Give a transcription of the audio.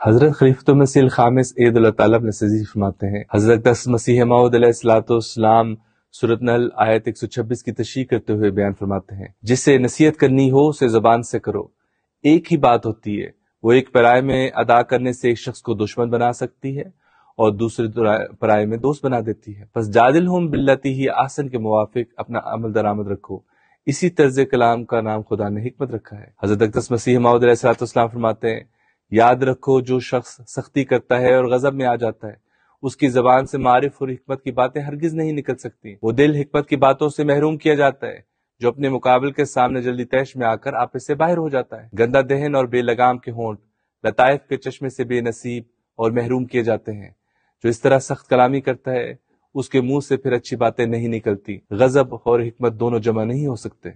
حضرت خلیفۃ المسیح الخامس عید اللہ تعالیٰ نصیحت فرماتے ہیں، حضرت مسیح موعود علیہ السلام سورۃ نحل آیت 126 کی تشریح کرتے ہوئے بیان فرماتے ہیں، جس سے نصیحت کرنی ہو اسے زبان سے کرو، ایک ہی بات ہوتی ہے، وہ ایک پرائے میں ادا کرنے سے ایک شخص کو دشمن بنا سکتی ہے اور دوسرے پرائے میں دوست بنا دیتی ہے۔ پس جادلہم باللتی ہی احسن کے موافق اپنا عمل درآمد رکھو، اسی طرز کلام کا نام خدا نے حکمت رکھا ہے۔ حضرت اقدس مسیح موعود علیہ السلام فرماتے ہیں، یاد رکھو جو شخص سختی کرتا ہے اور غضب میں آ جاتا ہے، اس کی زبان سے معرف اور حکمت کی باتیں ہرگز نہیں نکل سکتی، وہ دل حکمت کی باتوں سے محروم کیا جاتا ہے جو اپنے مقابل کے سامنے جلدی تیش میں آ کر آپس سے باہر ہو جاتا ہے۔ گندا دہن اور بے لگام کے ہونٹ لطائف کے چشمے سے بے نصیب اور محروم کیے جاتے ہیں۔ جو اس طرح سخت کلامی کرتا ہے اس کے منہ سے پھر اچھی باتیں نہیں نکلتی۔ غضب اور حکمت دونوں جمع نہیں ہو سکتے۔